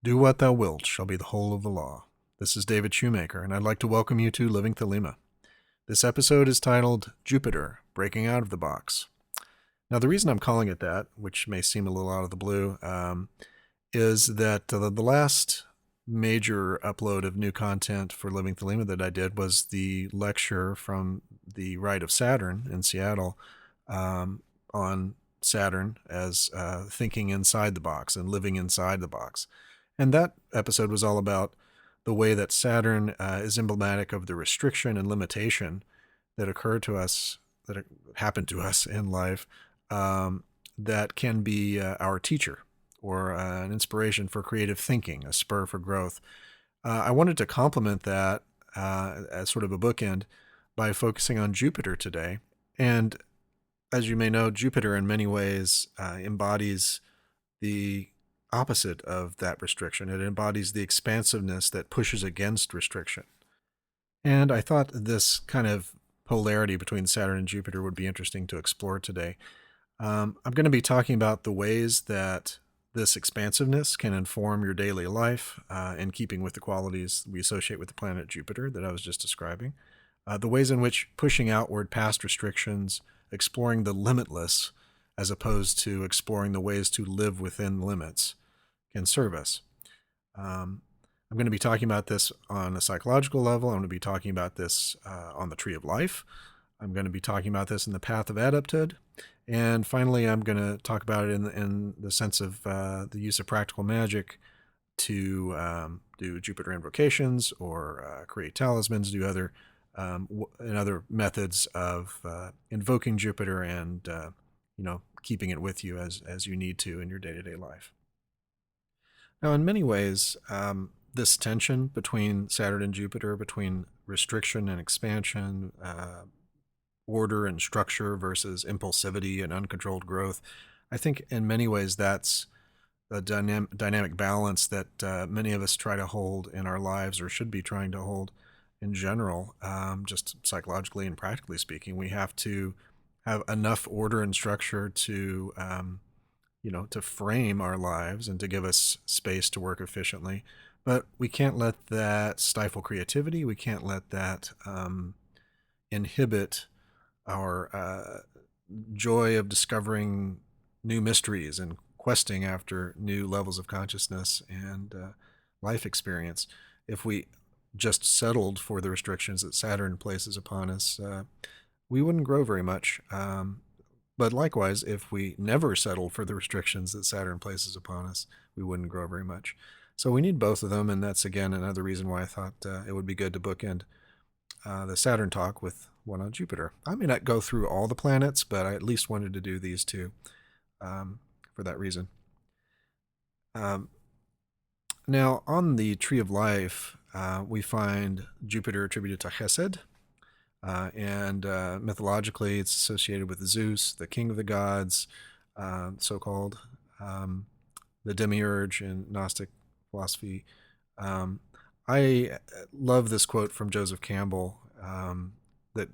Do what thou wilt shall be the whole of the law. This is David Shoemaker, and I'd like to welcome you to Living Thelema. This episode is titled Jupiter, Breaking Out of the Box. Now, the reason I'm calling it that, which may seem a little out of the blue, is that the last major upload of new content for Living Thelema that I did was the lecture from the Rite of Saturn in Seattle on Saturn as thinking inside the box and living inside the box. And that episode was all about the way that Saturn is emblematic of the restriction and limitation that occur to us, that happened to us in life, that can be our teacher or an inspiration for creative thinking, a spur for growth. I wanted to complement that as sort of a bookend by focusing on Jupiter today. And as you may know, Jupiter in many ways embodies the opposite of that restriction. It embodies the expansiveness that pushes against restriction. And I thought this kind of polarity between Saturn and Jupiter would be interesting to explore today. I'm going to be talking about the ways that this expansiveness can inform your daily life in keeping with the qualities we associate with the planet Jupiter that I was just describing. The ways in which pushing outward past restrictions, exploring the limitless, as opposed to exploring the ways to live within limits, can serve us. I'm going to be talking about this on a psychological level. I'm going to be talking about this on the tree of life. I'm going to be talking about this in the path of adepthood. And finally, I'm going to talk about it in the sense of the use of practical magic to do Jupiter invocations or create talismans, do other and other methods of invoking Jupiter and keeping it with you as you need to in your day-to-day life. Now, in many ways, this tension between Saturn and Jupiter, between restriction and expansion, order and structure versus impulsivity and uncontrolled growth, I think in many ways that's the dynamic balance that many of us try to hold in our lives, or should be trying to hold in general, just psychologically and practically speaking. We have to have enough order and structure to to frame our lives and to give us space to work efficiently. But we can't let that stifle creativity. We can't let that inhibit our joy of discovering new mysteries and questing after new levels of consciousness and life experience. If we just settled for the restrictions that Saturn places upon us, we wouldn't grow very much. But likewise, if we never settled for the restrictions that Saturn places upon us, we wouldn't grow very much. So we need both of them, and that's, again, another reason why I thought it would be good to bookend the Saturn talk with one on Jupiter. I may not go through all the planets, but I at least wanted to do these two for that reason. Now, on the Tree of Life, we find Jupiter attributed to Chesed, and mythologically it's associated with Zeus, the king of the gods, so-called, the demiurge in Gnostic philosophy. I love this quote from Joseph Campbell that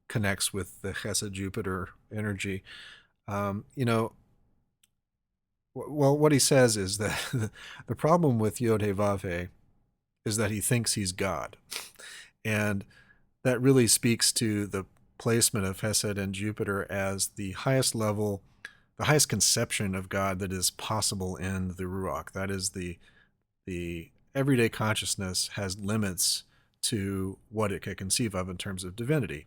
connects with the Chesed Jupiter energy. Well, what he says is that the problem with Yod-Heh-Vav-Heh is that he thinks he's God. And that really speaks to the placement of Chesed and Jupiter as the highest level, the highest conception of God that is possible in the Ruach. That is the everyday consciousness has limits to what it can conceive of in terms of divinity.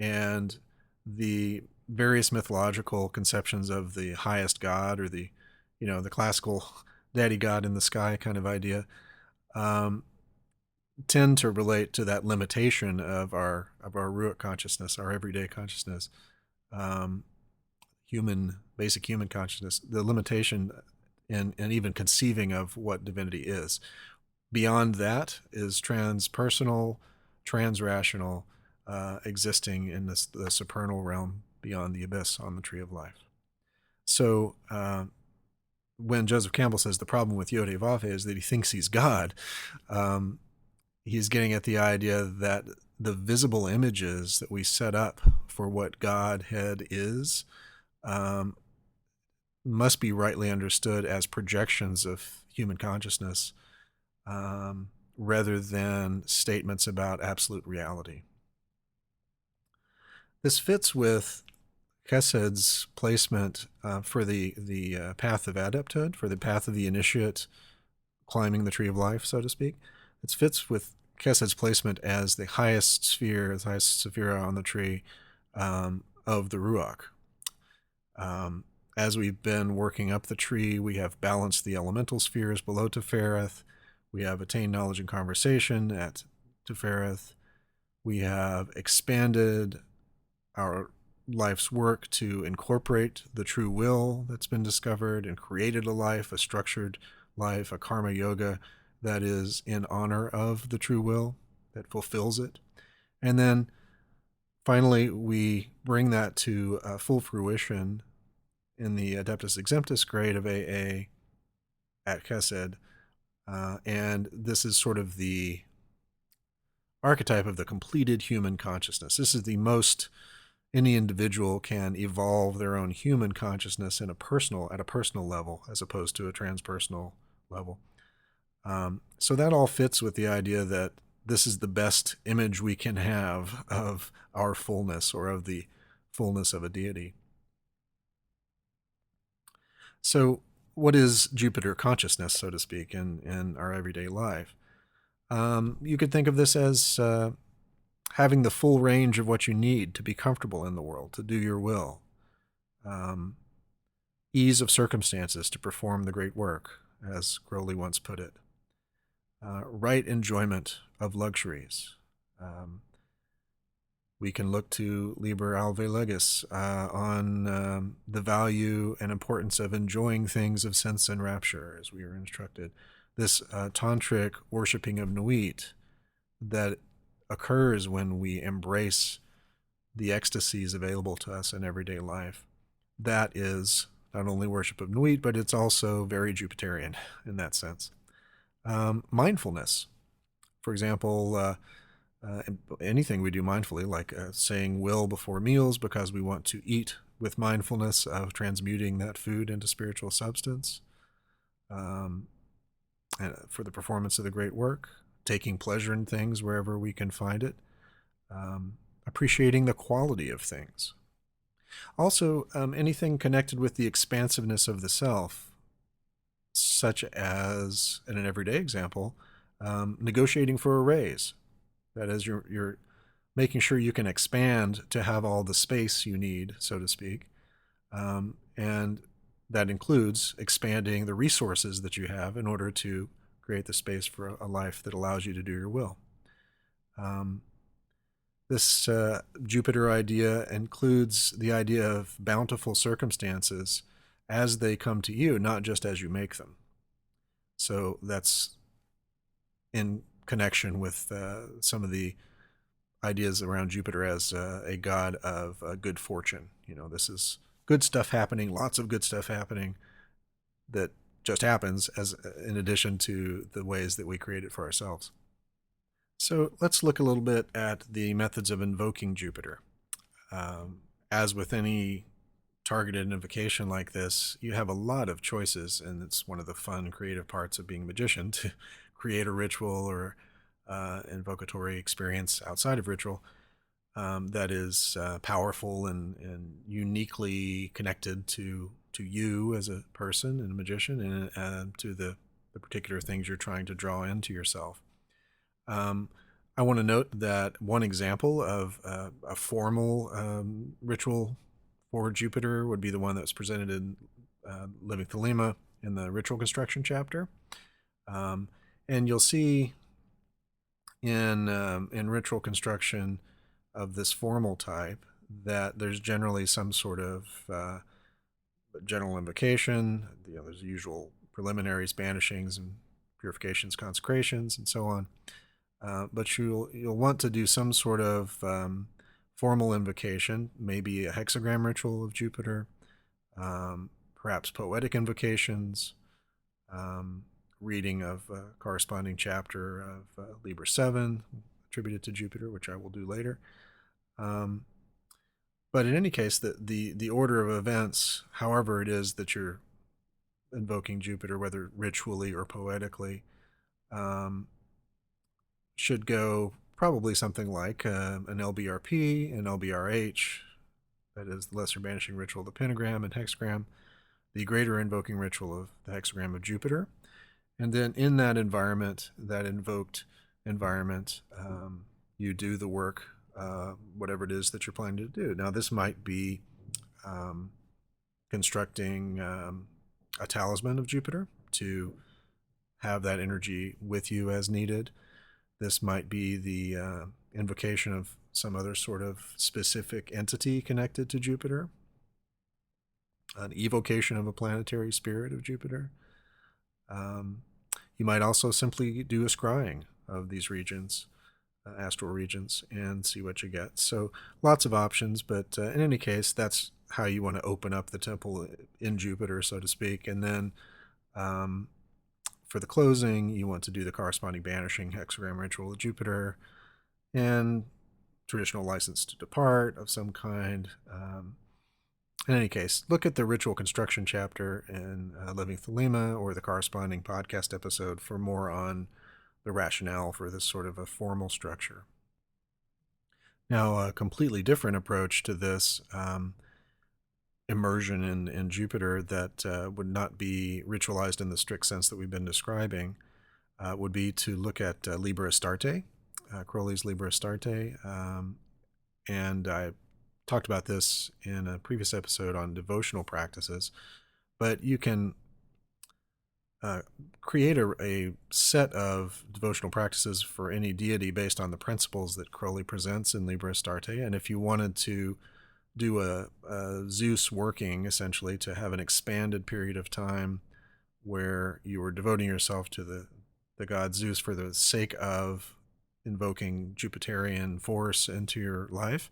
And the various mythological conceptions of the highest God, or the classical daddy God in the sky kind of idea, tend to relate to that limitation of our Ruach consciousness, our everyday consciousness, basic human consciousness, the limitation in even conceiving of what divinity is. Beyond that is transpersonal, transrational, existing in the supernal realm beyond the abyss on the Tree of Life. So when Joseph Campbell says the problem with Yod-Heh-Vav-Heh is that he thinks he's God, he's getting at the idea that the visible images that we set up for what Godhead is must be rightly understood as projections of human consciousness, rather than statements about absolute reality. This fits with Chesed's placement for the path of adepthood, for the path of the initiate climbing the tree of life, so to speak. It fits with Chesed's placement as the highest sphere, the highest sephira on the tree of the Ruach. As we've been working up the tree, we have balanced the elemental spheres below Tefereth. We have attained knowledge and conversation at Tefereth. We have expanded our life's work to incorporate the true will that's been discovered and created a life, a structured life, a karma yoga that is in honor of the true will, that fulfills it. And then finally, we bring that to full fruition in the Adeptus Exemptus grade of AA at Chesed. And this is sort of the archetype of the completed human consciousness. This is the most any individual can evolve their own human consciousness at a personal level, as opposed to a transpersonal level. So that all fits with the idea that this is the best image we can have of our fullness, or of the fullness of a deity. So what is Jupiter consciousness, so to speak, in our everyday life? You could think of this as having the full range of what you need to be comfortable in the world, to do your will. Ease of circumstances to perform the great work, as Crowley once put it. Right enjoyment of luxuries. We can look to Liber Legis on the value and importance of enjoying things of sense and rapture, as we are instructed. This tantric worshipping of Nuit that occurs when we embrace the ecstasies available to us in everyday life. That is not only worship of Nuit, but it's also very Jupiterian in that sense. Mindfulness. For example, anything we do mindfully, like saying will before meals because we want to eat with mindfulness of transmuting that food into spiritual substance, and for the performance of the great work, taking pleasure in things wherever we can find it, appreciating the quality of things. Also, anything connected with the expansiveness of the self, such as, in an everyday example, negotiating for a raise. That is, you're making sure you can expand to have all the space you need, so to speak. And that includes expanding the resources that you have in order to create the space for a life that allows you to do your will. This Jupiter idea includes the idea of bountiful circumstances as they come to you, not just as you make them. So that's in connection with some of the ideas around Jupiter as a god of good fortune. You know, this is good stuff happening, lots of good stuff happening that just happens as in addition to the ways that we create it for ourselves. So let's look a little bit at the methods of invoking Jupiter. As with any targeted invocation like this, you have a lot of choices, and it's one of the fun, creative parts of being a magician, to create a ritual or invocatory experience outside of ritual that is powerful and uniquely connected to you as a person and a magician, and to the particular things you're trying to draw into yourself. I want to note that one example of a formal ritual for Jupiter would be the one that was presented in Living Thelema in the ritual construction chapter. And you'll see in ritual construction of this formal type that there's generally some sort of general invocation. You know, there's the usual preliminaries, banishings, and purifications, consecrations, and so on. But you'll want to do some sort of formal invocation, maybe a hexagram ritual of Jupiter, perhaps poetic invocations, reading of a corresponding chapter of Liber VII attributed to Jupiter, which I will do later. But in any case, the order of events, however it is that you're invoking Jupiter, whether ritually or poetically, um, should go probably something like an LBRP, an LBRH, that is the Lesser Banishing Ritual of the Pentagram and Hexagram, the Greater Invoking Ritual of the Hexagram of Jupiter. And then in that environment, that invoked environment, you do the work, whatever it is that you're planning to do. Now, this might be constructing a talisman of Jupiter to have that energy with you as needed. This might be the invocation of some other sort of specific entity connected to Jupiter, an evocation of a planetary spirit of Jupiter. You might also simply do a scrying of these regions, astral regions, and see what you get. So lots of options, but in any case, that's how you want to open up the temple in Jupiter, so to speak. And then for the closing, you want to do the corresponding banishing hexagram ritual of Jupiter and traditional license to depart of some kind. In any case, look at the ritual construction chapter in Living Thelema or the corresponding podcast episode for more on the rationale for this sort of a formal structure. Now, a completely different approach to this immersion in Jupiter that would not be ritualized in the strict sense that we've been describing would be to look at Liber Astarte, Crowley's Liber Astarte. And I talked about this in a previous episode on devotional practices, but you can create a set of devotional practices for any deity based on the principles that Crowley presents in Liber Astarte. And if you wanted to do a Zeus working, essentially, to have an expanded period of time where you were devoting yourself to the god Zeus for the sake of invoking Jupiterian force into your life,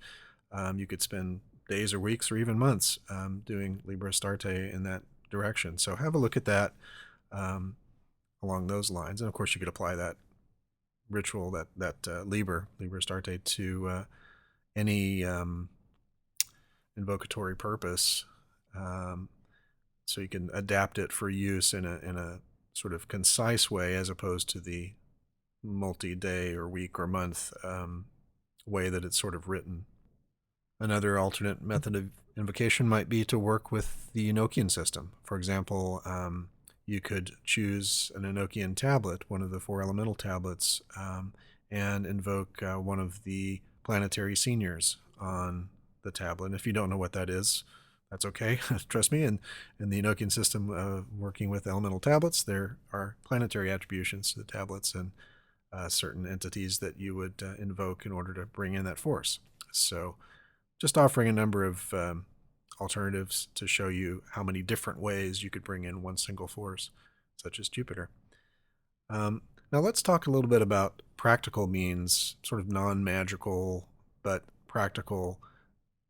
you could spend days or weeks or even months doing Liber Astarte in that direction. So have a look at that along those lines. And of course, you could apply that ritual, that Liber Astarte, to any invocatory purpose. So you can adapt it for use in a sort of concise way, as opposed to the multi-day or week or month way that it's sort of written. Another alternate method of invocation might be to work with the Enochian system. For example, you could choose an Enochian tablet, one of the 4 elemental tablets, and invoke one of the planetary seniors on the tablet. And if you don't know what that is, that's okay. Trust me, in the Enochian system, working with elemental tablets, there are planetary attributions to the tablets and certain entities that you would invoke in order to bring in that force. So just offering a number of alternatives to show you how many different ways you could bring in one single force, such as Jupiter. Now let's talk a little bit about practical means, sort of non-magical but practical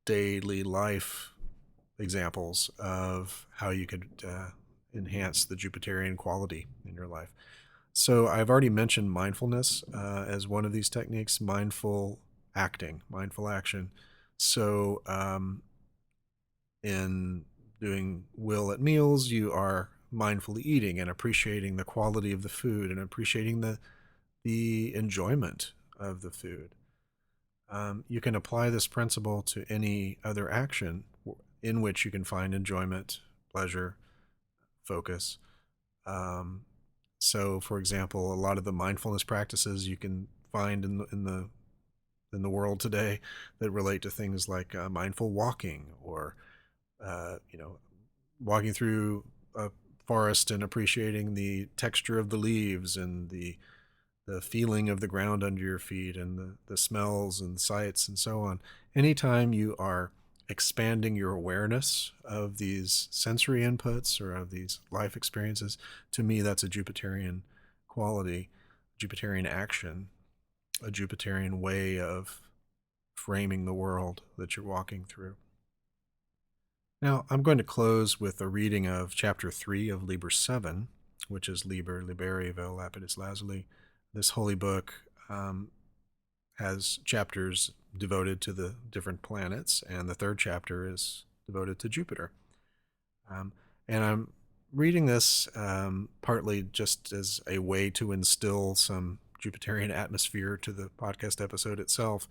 daily life examples of how you could enhance the Jupiterian quality in your life. So I've already mentioned mindfulness as one of these techniques, mindful acting, mindful action. So in doing will at meals, you are mindfully eating and appreciating the quality of the food and appreciating the enjoyment of the food. You can apply this principle to any other action in which you can find enjoyment, pleasure, focus. So, for example, a lot of the mindfulness practices you can find in the world today that relate to things like mindful walking, or walking through a forest and appreciating the texture of the leaves and the feeling of the ground under your feet and the smells and sights and so on. Anytime you are expanding your awareness of these sensory inputs or of these life experiences, to me, that's a Jupiterian quality, Jupiterian action, a Jupiterian way of framing the world that you're walking through. Now, I'm going to close with a reading of Chapter 3 of Liber VII, which is Liber Liberi Vel Lapidis Lazuli. This holy book has chapters devoted to the different planets, and the third chapter is devoted to Jupiter. And I'm reading this partly just as a way to instill some Jupiterian atmosphere to the podcast episode itself,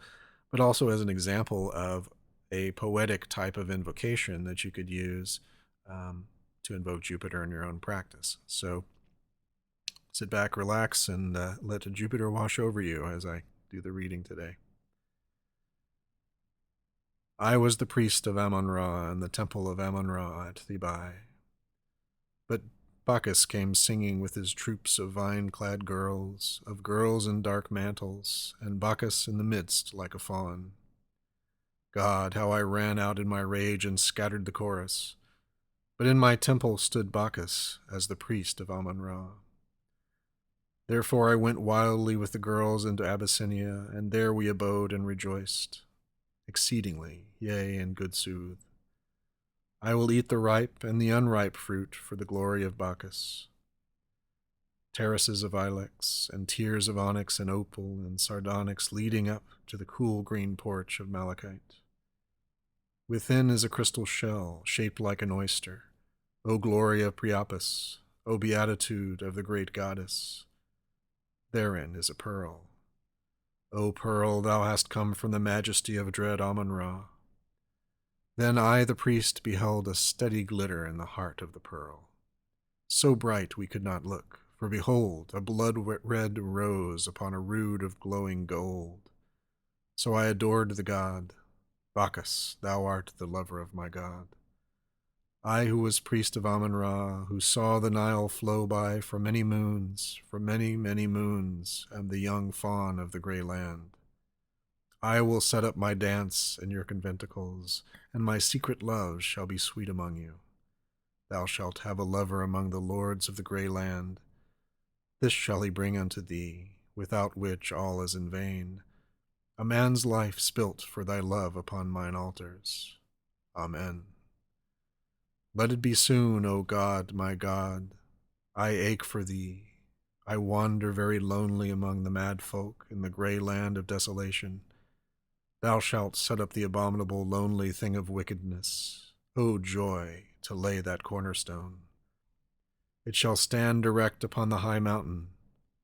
but also as an example of a poetic type of invocation that you could use to invoke Jupiter in your own practice. So sit back, relax, and let Jupiter wash over you as I do the reading today. I was the priest of Amun-Ra in the temple of Amun-Ra at Thebai. But Bacchus came singing with his troops of vine-clad girls, of girls in dark mantles, and Bacchus in the midst like a faun. God, how I ran out in my rage and scattered the chorus. But in my temple stood Bacchus as the priest of Amun-Ra. Therefore I went wildly with the girls into Abyssinia, and there we abode and rejoiced, exceedingly, yea, in good sooth. I will eat the ripe and the unripe fruit for the glory of Bacchus. Terraces of ilex and tiers of onyx and opal and sardonyx leading up to the cool green porch of malachite. Within is a crystal shell shaped like an oyster. O glory of Priapus, O beatitude of the great goddess. Therein is a pearl. O pearl, thou hast come from the majesty of dread Amun-Ra. Then I, the priest, beheld a steady glitter in the heart of the pearl. So bright we could not look, for behold, a blood-red rose upon a rood of glowing gold. So I adored the god. Bacchus, thou art the lover of my god. I who was priest of Amun-Ra, who saw the Nile flow by for many moons, am the young faun of the grey land. I will set up my dance in your conventicles, and my secret loves shall be sweet among you. Thou shalt have a lover among the lords of the grey land. This shall he bring unto thee, without which all is in vain. A man's life spilt for thy love upon mine altars. Amen. Let it be soon, O God, my God. I ache for thee. I wander very lonely among the mad folk in the grey land of desolation. Thou shalt set up the abominable lonely thing of wickedness. O joy, to lay that cornerstone. It shall stand erect upon the high mountain.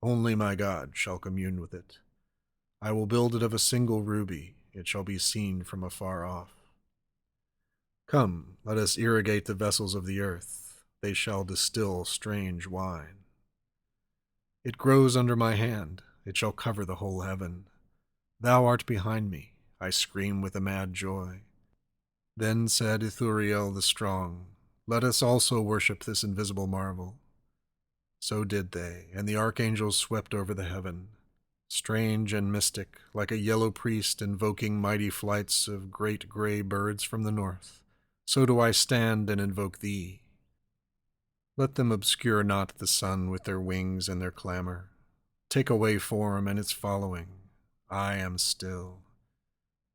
Only my God shall commune with it. I will build it of a single ruby. It shall be seen from afar off. Come, let us irrigate the vessels of the earth. They shall distill strange wine. It grows under my hand. It shall cover the whole heaven. Thou art behind me. I scream with a mad joy. Then said Ithuriel the strong, let us also worship this invisible marvel. So did they, and the archangels swept over the heaven, strange and mystic, like a yellow priest invoking mighty flights of great grey birds from the north. So do I stand and invoke thee. Let them obscure not the sun with their wings and their clamor. Take away form and its following. I am still.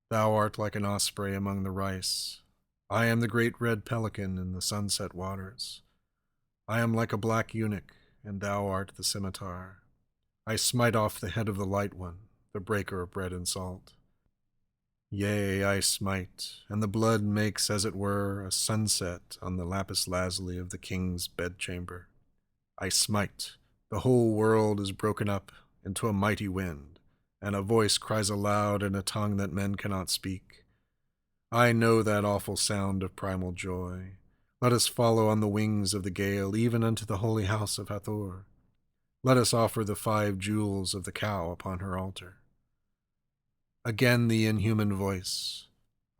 Thou art like an osprey among the rice. I am the great red pelican in the sunset waters. I am like a black eunuch, and thou art the scimitar. I smite off the head of the light one, the breaker of bread and salt. Yea, I smite, and the blood makes, as it were, a sunset on the lapis lazuli of the king's bedchamber. I smite, the whole world is broken up into a mighty wind, and a voice cries aloud in a tongue that men cannot speak. I know that awful sound of primal joy. Let us follow on the wings of the gale, even unto the holy house of Hathor. Let us offer the 5 jewels of the cow upon her altar. Again the inhuman voice.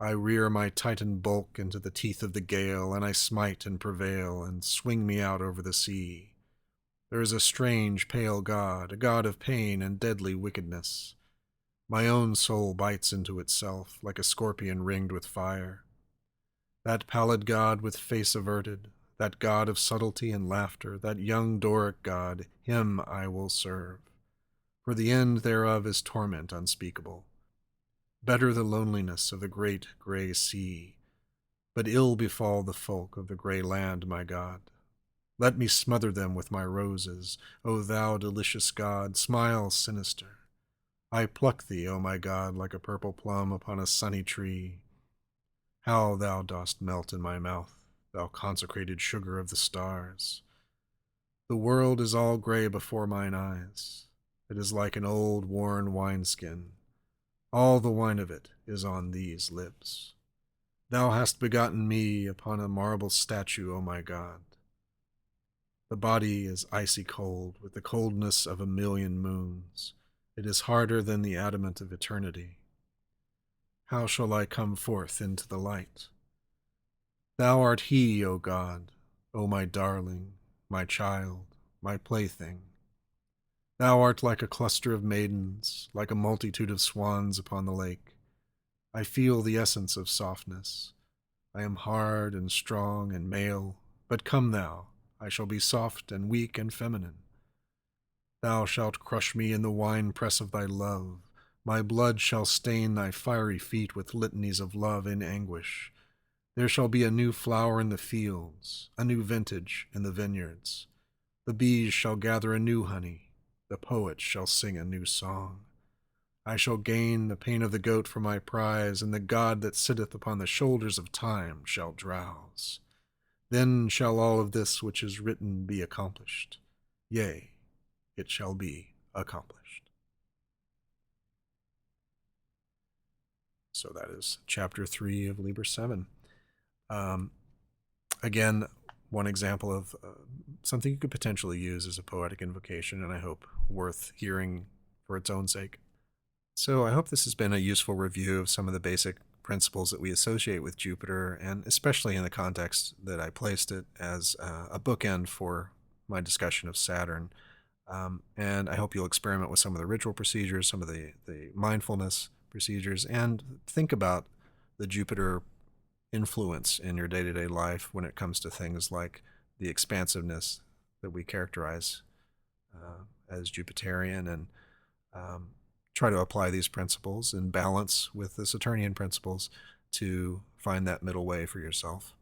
I rear my Titan bulk into the teeth of the gale, and I smite and prevail, and swing me out over the sea. There is a strange, pale god, a god of pain and deadly wickedness. My own soul bites into itself, like a scorpion ringed with fire. That pallid god with face averted, that god of subtlety and laughter, that young Doric god, him I will serve. For the end thereof is torment unspeakable. Better the loneliness of the great grey sea, but ill befall the folk of the grey land, my God. Let me smother them with my roses, O thou delicious God, smile sinister. I pluck thee, O my God, like a purple plum upon a sunny tree. How thou dost melt in my mouth, thou consecrated sugar of the stars. The world is all grey before mine eyes. It is like an old worn wineskin. All the wine of it is on these lips. Thou hast begotten me upon a marble statue, O my God. The body is icy cold, with the coldness of a million moons. It is harder than the adamant of eternity. How shall I come forth into the light? Thou art he, O God, O my darling, my child, my plaything. Thou art like a cluster of maidens, like a multitude of swans upon the lake. I feel the essence of softness. I am hard and strong and male, but come thou, I shall be soft and weak and feminine. Thou shalt crush me in the winepress of thy love. My blood shall stain thy fiery feet with litanies of love in anguish. There shall be a new flower in the fields, a new vintage in the vineyards. The bees shall gather a new honey. The poet shall sing a new song. I shall gain the pain of the goat for my prize, and the God that sitteth upon the shoulders of time shall drowse. Then shall all of this which is written be accomplished. Yea, it shall be accomplished. So that is chapter 3 of Liber VII. Again, one example of something you could potentially use as a poetic invocation, and I hope worth hearing for its own sake. So I hope this has been a useful review of some of the basic principles that we associate with Jupiter, and especially in the context that I placed it as a bookend for my discussion of Saturn. And I hope you'll experiment with some of the ritual procedures, some of the mindfulness procedures, and think about the Jupiter influence in your day-to-day life when it comes to things like the expansiveness that we characterize as Jupiterian, and try to apply these principles in balance with the Saturnian principles to find that middle way for yourself.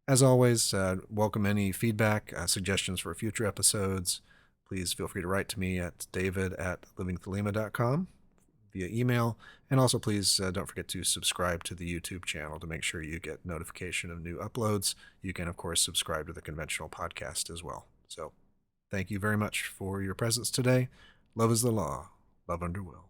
As always, welcome any feedback, suggestions for future episodes. Please feel free to write to me at david@livingthelema.com via email. And also please don't forget to subscribe to the YouTube channel to make sure you get notification of new uploads. You can, of course, subscribe to the conventional podcast as well. So thank you very much for your presence today. Love is the law. Love under will.